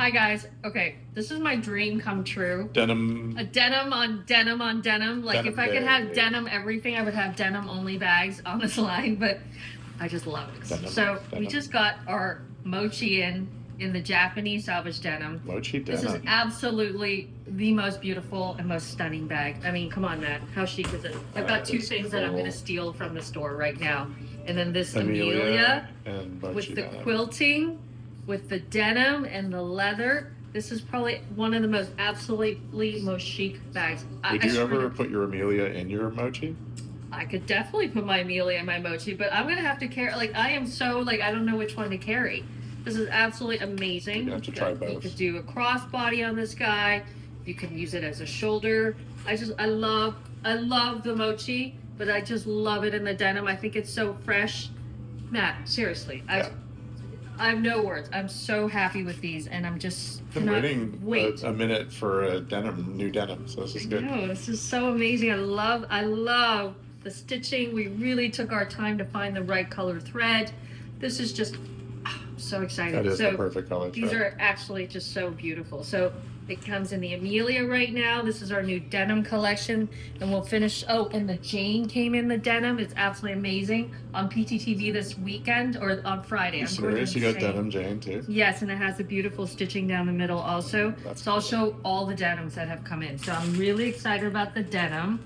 Hi guys. Okay, this is my dream come true. Denim. A denim on denim on denim. Like Denim if I could have day. denim everything, I would have denim only bags on this line. But I just love it. Denim, So we denim. just got our mochi in the Japanese salvage denim. Mochi This is denim. absolutely the most beautiful and most stunning bag. I mean, come on, Matt. How chic is it? I've got two is things that I'm cool. going to steal from the store right now. And then this Amelia Amelia and mochi with the denim. quilting, with the denim and the leather. This is probably one of the most absolutely most chic bags. Would you ever put your Amelia in your mochi? I could definitely put my Amelia in my mochi, but I'm gonna have to carry. Like I am so like I don't know which one to carry. This is absolutely amazing. You have to try both. You could do a crossbody on this guy. You can use it as a shoulder. I love the mochi, but I just love it in the denim. I think it's so fresh. Matt, seriously, I have no words. I'm so happy with these, and I'm just Been waiting wait. a minute for a new denim, so this is good. No, this is so amazing. I love the stitching. We really took our time to find the right color thread. This is just so exciting. That is so the perfect color these thread. are actually just so beautiful. So it comes in the Amelia right now. This is our new denim collection, and we'll finish. Oh, and the Jane came in the denim. It's absolutely amazing on PTTV this weekend or on Friday. You serious? You got denim Jane too? Yes, and it has a beautiful stitching down the middle also. So I'll show all the denims that have come in. So I'm really excited about the denim.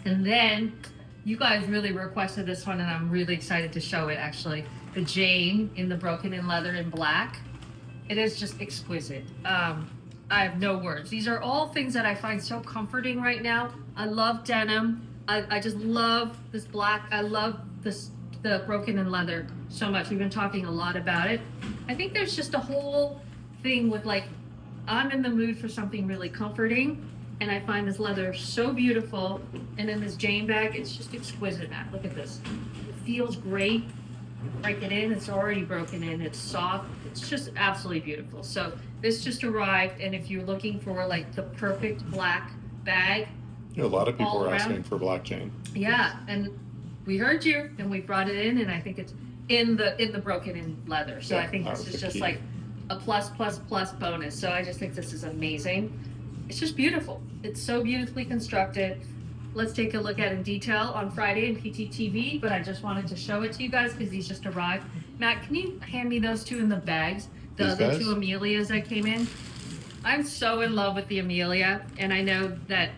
And then you guys really requested this one, and I'm really excited to show it actually. The Jane in the broken in leather in black. It is just exquisite. I have no words. These are all things that I find so comforting right now. I love denim. I just love this black. I love the broken in leather so much. We've been talking a lot about it. I think there's just a whole thing with like, I'm in the mood for something really comforting, and I find this leather so beautiful. And then this Jane bag, it's just exquisite, Matt. Look at this. It feels great. Break it in, it's already broken in, it's soft, it's just absolutely beautiful. So this just arrived, and if you're looking for like the perfect black bag, a lot of people are around, asking for black Jane. Yeah, and we heard you, and we brought it in, and I think it's in the broken in leather. So I think this is just like a plus bonus. So I just think this is amazing. It's just beautiful. It's so beautifully constructed. Let's take a look at it in detail on Friday in PTTV, but I just wanted to show it to you guys because these just arrived. Matt, can you hand me those two in the bags? The other two Amelias that came in? I'm so in love with the Amelia, and I know that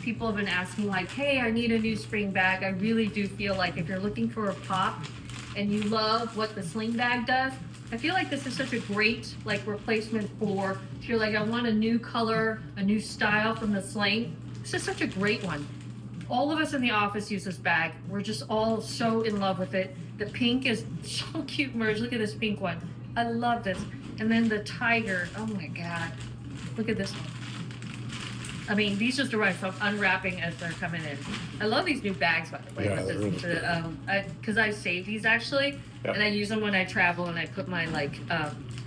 people have been asking like, hey, I need a new spring bag. I really do feel like if you're looking for a pop and you love what the sling bag does, I feel like this is such a great like replacement for, if you're like, I want a new color, a new style from the sling. This is such a great one. All of us in the office use this bag. We're just all so in love with it. The pink is so cute, Merge. Look at this pink one. I love this. And then the tiger. Oh my God. Look at this one. I mean, these just arrived, so I'm unwrapping as they're coming in. I love these new bags, by the way. Yeah, they're really cool. Because I save these actually, and I use them when I travel, and I put my like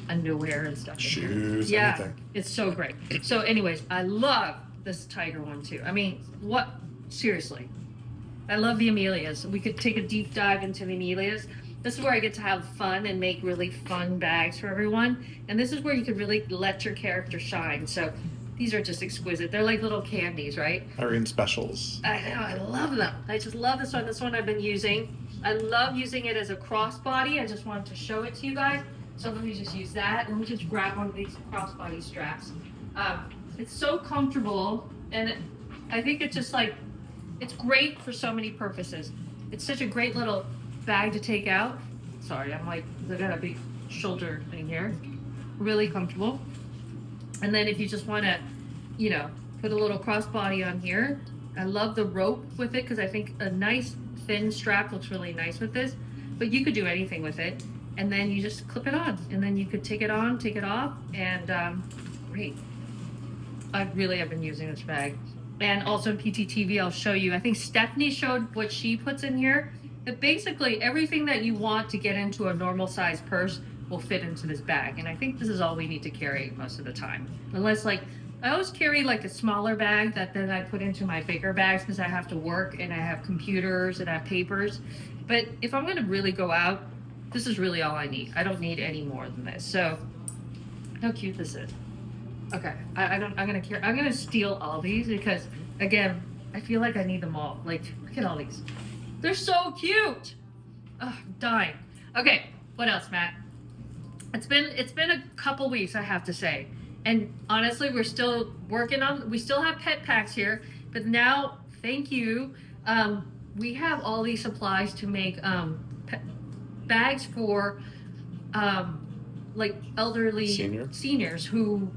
underwear and stuff. Shoes, anything. It's so great. So anyways, I love this tiger one too. I mean, what? Seriously, I love the Amelias. We could take a deep dive into the Amelias. This is where I get to have fun and make really fun bags for everyone. And this is where you can really let your character shine. So these are just exquisite. They're like little candies, right? Irene specials. I know, I love them. I just love this one. This one I've been using. I love using it as a crossbody. I just wanted to show it to you guys. So let me just use that. Let me just grab one of these crossbody straps. It's so comfortable, and I think it's just like, it's great for so many purposes. It's such a great little bag to take out. Sorry, I'm like, I got a big shoulder thing here. Really comfortable. And then if you just want to, you know, put a little crossbody on here. I love the rope with it because I think a nice thin strap looks really nice with this. But you could do anything with it. And then you just clip it on. And then you could take it on, take it off. And great. I really have been using this bag. And also in PTTV, I'll show you. I think Stephanie showed what she puts in here. But basically, everything that you want to get into a normal size purse will fit into this bag. And I think this is all we need to carry most of the time. Unless, like, I always carry like a smaller bag that then I put into my bigger bags because I have to work and I have computers and I have papers. But if I'm going to really go out, this is really all I need. I don't need any more than this. So how cute this is. Okay, I don't. I'm gonna steal all these because again, I feel like I need them all. Like, look at all these. They're so cute. Oh, I'm dying. Okay, what else, Matt? It's been a couple weeks, I have to say, and honestly, we're still working on. We still have pet packs here, but now, thank you. We have all these supplies to make bags for like elderly seniors who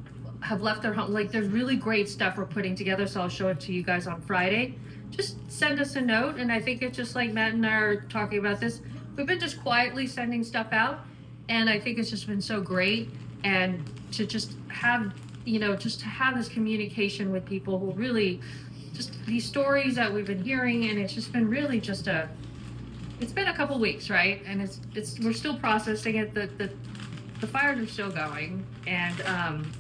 have left their home. Like, there's really great stuff we're putting together, so I'll show it to you guys on Friday. Just send us a note, and I think it's just like Matt and I are talking about this. We've been just quietly sending stuff out, and I think it's just been so great, and to just have, just to have this communication with people who really, just these stories that we've been hearing, and it's just been really just it's been a couple weeks, right? And we're still processing it. The fires are still going, and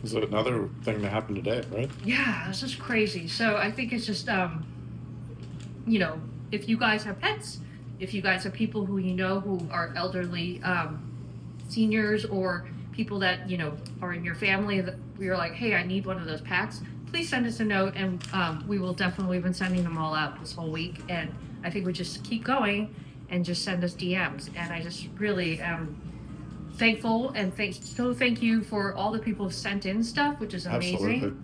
there's another thing that happened today, right? Yeah, it's just crazy. So I think it's just if you guys have pets, if you guys have people who who are elderly seniors, or people that are in your family that you're like, hey, I need one of those packs, please send us a note, and we've been sending them all out this whole week, and I think we just keep going and just send us DMs, and I just really am thankful, and thank you for all the people who sent in stuff, which is amazing.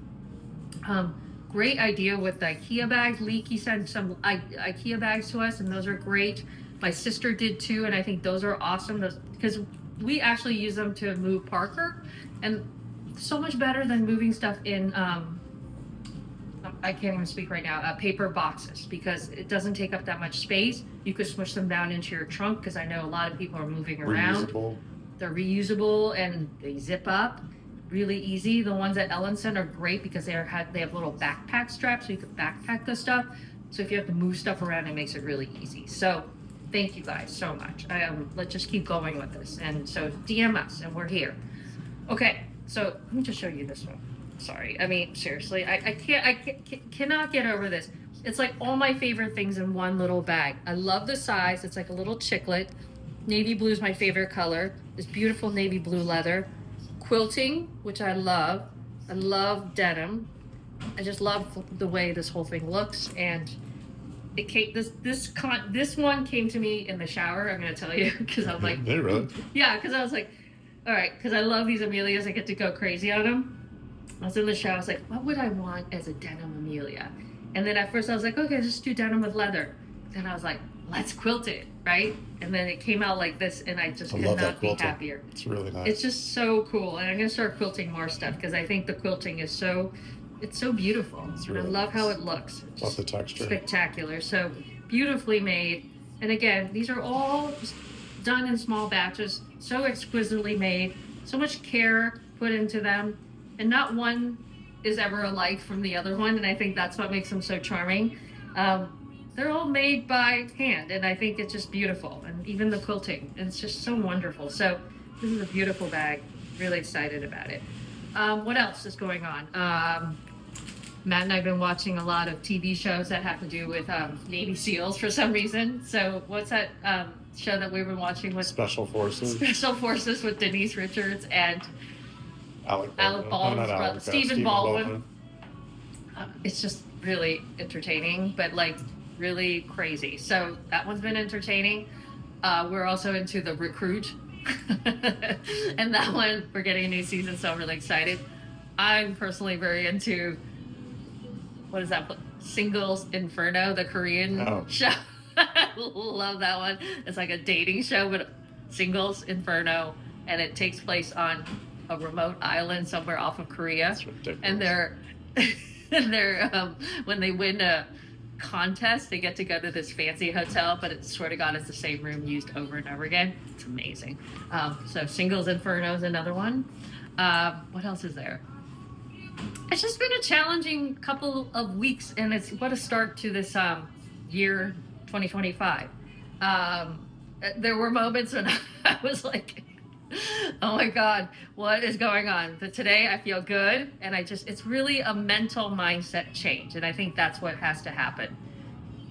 Absolutely. Great idea with the IKEA bags. Leaky sent some IKEA bags to us, and those are great. My sister did too, and I think those are awesome. Because we actually use them to move Parker, and so much better than moving stuff in. I can't even speak right now. Paper boxes, because it doesn't take up that much space. You could smush them down into your trunk, because I know a lot of people are moving around. Reusable. They're reusable, and they zip up really easy. The ones at Ellen sent are great because they have little backpack straps, so you can backpack the stuff. So if you have to move stuff around, it makes it really easy. So thank you guys so much. Let's just keep going with this. And so DM us, and we're here. Okay, so let me just show you this one. Sorry, I mean, seriously, I cannot get over this. It's like all my favorite things in one little bag. I love the size. It's like a little chiclet. Navy blue is my favorite color. This beautiful navy blue leather. Quilting, which I love. I love denim. I just love the way this whole thing looks, and it came. This one came to me in the shower. I'm gonna tell you, because I'm like, Did it really? Yeah, because I was like, all right, because I love these Amelias. I get to go crazy on them. I was in the shower. I was like, what would I want as a denim Amelia? And then at first I was like, okay, just do denim with leather. Then I was like, let's quilt it, right? And then it came out like this, and I just could not be happier. It's really nice. It's just so cool, and I'm gonna start quilting more stuff because I think the quilting is so beautiful. It's really and I love how it looks. It's love the texture. Spectacular. So beautifully made. And again, these are all just done in small batches, so exquisitely made, so much care put into them, and not one is ever alike from the other one, and I think that's what makes them so charming. They're all made by hand, and I think it's just beautiful, and even the quilting, and it's just so wonderful. So this is a beautiful bag. Really excited about it. What else is going on? Matt and I have been watching a lot of TV shows that have to do with Navy SEALs for some reason. So what's that show that we've been watching with Special Forces? Special Forces with Denise Richards and Alec Baldwin's brother, Stephen Baldwin. It's just really entertaining, but like really crazy. So that one's been entertaining. We're also into The Recruit. And that one, we're getting a new season, so I'm really excited. I'm personally very into, what is that? Singles Inferno, the Korean show. I love that one. It's like a dating show, but Singles Inferno, and it takes place on a remote island somewhere off of Korea. That's ridiculous. And they're when they win a contest, they get to go to this fancy hotel, but it's, swear to God, it's the same room used over and over again. It's amazing. So Singles Inferno is another one. What else is there? It's just been a challenging couple of weeks, and it's what a start to this year 2025. There were moments when I was like, oh my God, what is going on? But today I feel good, and it's really a mental mindset change, and I think that's what has to happen.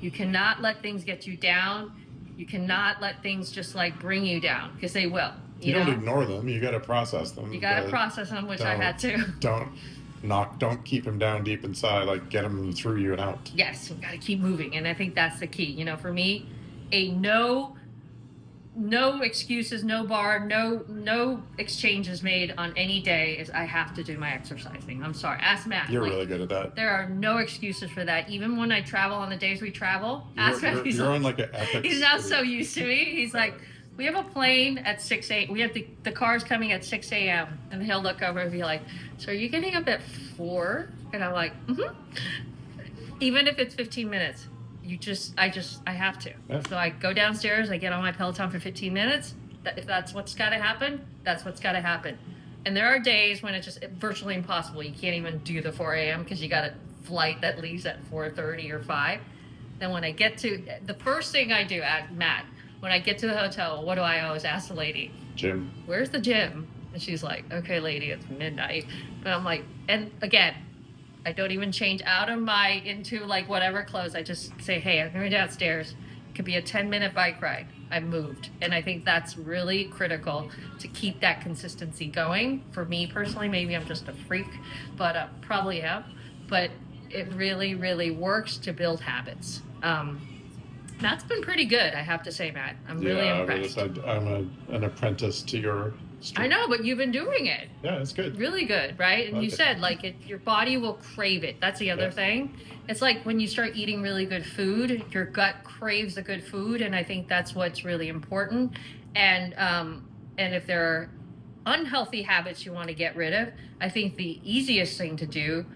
You cannot let things get you down. You cannot let things just like bring you down, because they will. You don't ignore them. You got to process them. You got to process them, which I had to. Don't keep them down deep inside. Like, get them through you and out. Yes, we got to keep moving. And I think that's the key. You know, for me, no excuses, no bar, no exchanges made on any day is I have to do my exercising. I'm sorry. Ask Matt. You're really good at that. There are no excuses for that. Even when I travel on the days we travel, ask Matt. You're on like an epic. He's now so used to me. He's like, we have a plane at 6 a.m. We have the cars coming at 6 a.m. And he'll look over and be like, so are you getting up at 4? And I'm like, mm-hmm. Even if it's 15 minutes. I have to. Yeah. So I go downstairs, I get on my Peloton for 15 minutes. If that's what's got to happen, that's what's got to happen. And there are days when it's just virtually impossible. You can't even do the 4 a.m. because you got a flight that leaves at 4:30 or 5. Then when I get to, the first thing I do, Matt, when I get to the hotel, what do I always ask the lady? Gym. Where's the gym? And she's like, okay, lady, it's midnight. And I'm like, and again, I don't even change out of into like whatever clothes. I just say, hey, I'm going downstairs. It could be a 10-minute bike ride. I've moved. And I think that's really critical to keep that consistency going. For me personally, maybe I'm just a freak, but probably am. But it really, really works to build habits. That's been pretty good, I have to say, Matt. I'm really impressed. I'm an apprentice to your streak. I know, but you've been doing it. Yeah, it's good. Really good, right? And you said, like, your body will crave it. That's the other thing. It's like when you start eating really good food, your gut craves the good food, and I think that's what's really important. And if there are unhealthy habits you want to get rid of, I think the easiest thing to do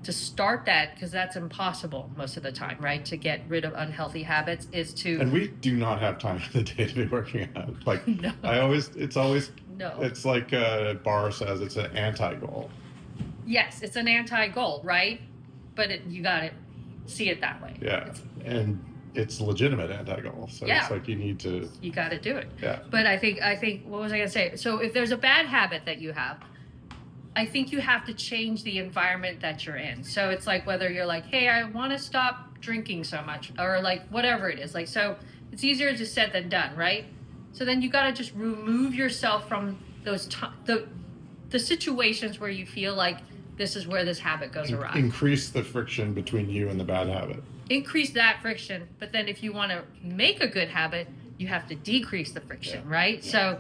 to start that, because that's impossible most of the time, right? To get rid of unhealthy habits is to... And we do not have time in the day to be working out. Like, no. It's like Barr says, it's an anti-goal. Yes, it's an anti-goal, right? But you got to see it that way. Yeah, and it's legitimate anti-goal. So it's like you got to do it. Yeah. But I think, what was I going to say? So if there's a bad habit that you have, I think you have to change the environment that you're in. So it's like whether you're like, hey, I want to stop drinking so much, or like whatever it is. Like, so it's easier to said than done, right? So then you got to just remove yourself from those the situations where you feel like this is where this habit goes awry. Increase the friction between you and the bad habit. Increase that friction, but then if you want to make a good habit, you have to decrease the friction, right? Yeah. So,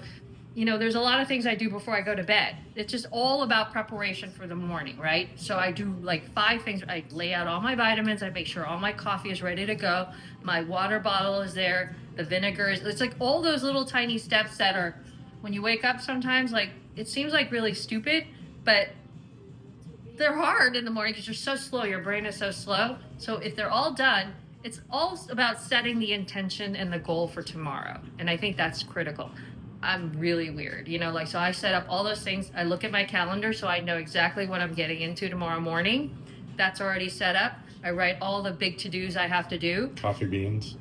there's a lot of things I do before I go to bed. It's just all about preparation for the morning, right? So I do like 5 things. I lay out all my vitamins. I make sure all my coffee is ready to go. My water bottle is there. The vinegar is, it's like all those little tiny steps that are, when you wake up sometimes, like, it seems like really stupid, but they're hard in the morning because you're so slow. Your brain is so slow. So if they're all done, it's all about setting the intention and the goal for tomorrow. And I think that's critical. I'm really weird, so I set up all those things. I look at my calendar so I know exactly what I'm getting into tomorrow morning. That's already set up. I write all the big to-dos I have to do. Coffee beans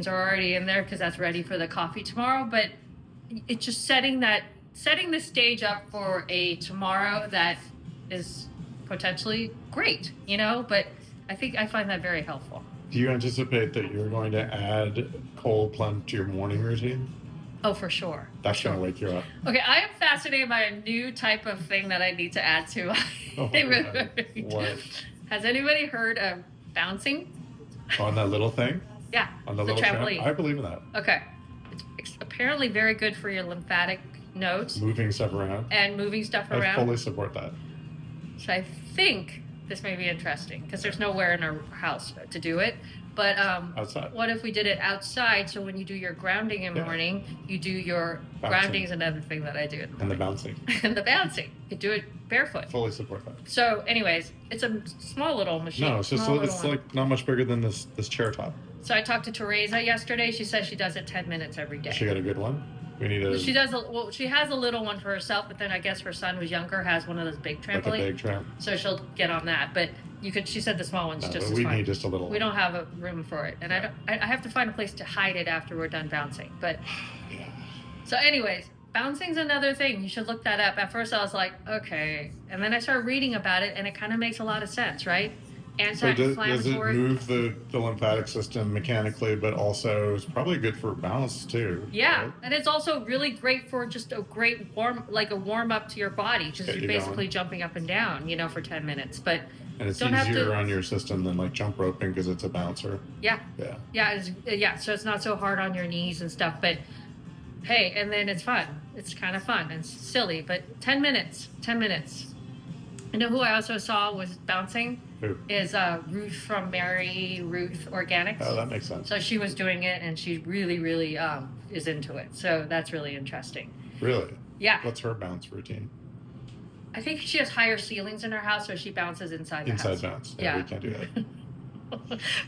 are already in there because that's ready for the coffee tomorrow. But it's just setting the stage up for a tomorrow that is potentially great, but I find that very helpful. Do you anticipate that you're going to add cold plunge to your morning routine? Oh, for sure. That's going to wake you up. Okay, I am fascinated by a new type of thing that I need to add to. What? Has anybody heard of bouncing? On that little thing? Yeah, on the little trampoline. I believe in that. Okay. It's apparently very good for your lymphatic nodes. Moving stuff around. I fully support that. So I think this may be interesting because there's nowhere in our house to do it. But outside. What if we did it outside? So when you do your grounding in the morning, you do your grounding is another thing that I do. And the bouncing. And the bouncing. You do it barefoot. Fully support that. So anyways, it's a small little machine. No, it's like not much bigger than this chair top. So I talked to Teresa yesterday. She says she does it 10 minutes every day. She got a good one? We need a... She has a little one for herself, but then I guess her son who's younger has one of those big trampolines. Like a big tramp. So she'll get on that. But she said the small one's just as fine. We need just a little. We don't have a room for it. And I have to find a place to hide it after we're done bouncing. But So anyways, bouncing's another thing. You should look that up. At first I was like, okay. And then I started reading about it and it kind of makes a lot of sense, right? So does it anti-inflammatory. move the lymphatic system mechanically, but also it's probably good for balance too? Yeah, right? and it's also really great for just a great warm up to your body because Get you're you basically going. jumping up and down, for 10 minutes. But And it's don't have easier to. on your system than like jump roping because it's a bouncer. Yeah, Yeah. yeah. So it's not so hard on your knees and stuff. But hey, and then it's fun. It's kind of fun and silly. But 10 minutes, 10 minutes. You know who I also saw was bouncing? Who? Is Ruth from Mary Ruth Organics. Oh, that makes sense. So she was doing it, and she really, really is into it. So that's really interesting. Really? Yeah. What's her bounce routine? I think she has higher ceilings in her house, so she bounces inside the house. Inside bounce. Yeah, we can't do that.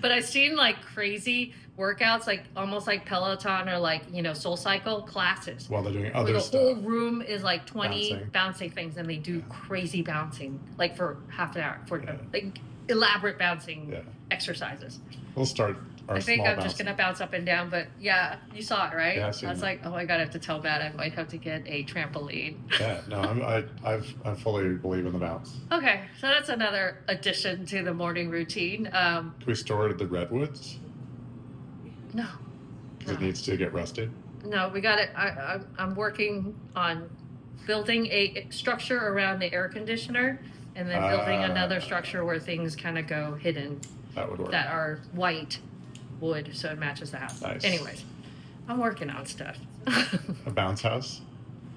But I've seen like crazy workouts, like almost like Peloton or like Soul Cycle classes. While they're doing where other the stuff. whole room is like 20 Bouncing. bouncing things, and they do crazy bouncing, like for half an hour, for like elaborate bouncing exercises. We'll start our I think small I'm just gonna bounce up and down, but yeah, you saw it, right? Yeah, I was like, oh my god, I have to tell Matt I might have to get a trampoline. Yeah, no, I fully believe in the bounce. Okay, so that's another addition to the morning routine. Can we store it at the redwoods? No. Because it needs to get rusted. No, we got it. I'm working on building a structure around the air conditioner, and then building another structure where things kind of go hidden. That would work. That are white wood, so it matches the house. Nice. Anyways, I'm working on stuff. A bounce house?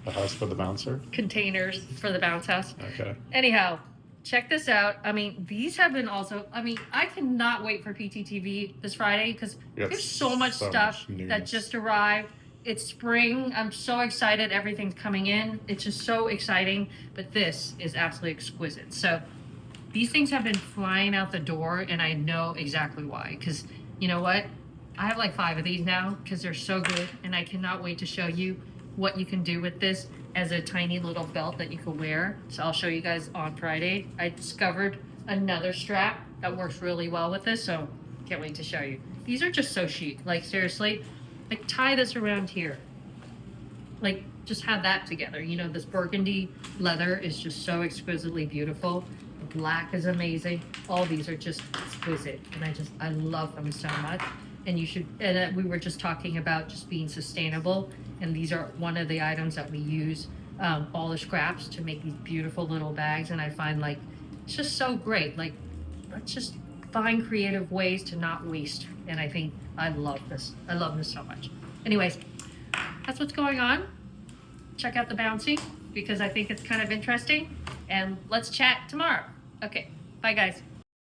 A house for the bouncer? Containers for the bounce house. Okay. Anyhow, check this out. I mean, these have been also. I mean, I cannot wait for PTTV this Friday because there's so much stuff that just arrived. It's spring. I'm so excited. Everything's coming in. It's just so exciting. But this is absolutely exquisite. So these things have been flying out the door, and I know exactly why. Because you know what? I have like 5 of these now because they're so good, and I cannot wait to show you what you can do with this as a tiny little belt that you can wear. So I'll show you guys on Friday. I discovered another strap that works really well with this, so can't wait to show you. These are just so chic. Like seriously, like tie this around here. Like just have that together. This burgundy leather is just so exquisitely beautiful. The black is amazing. All these are just exquisite, and I love them so much. And you should. And we were just talking about just being sustainable, and these are one of the items that we use, all the scraps to make these beautiful little bags. And I find like it's just so great. Like let's just find creative ways to not waste. And I think I love this. I love this so much. Anyways, that's what's going on. Check out the bouncing because I think it's kind of interesting. And let's chat tomorrow. Okay, bye guys.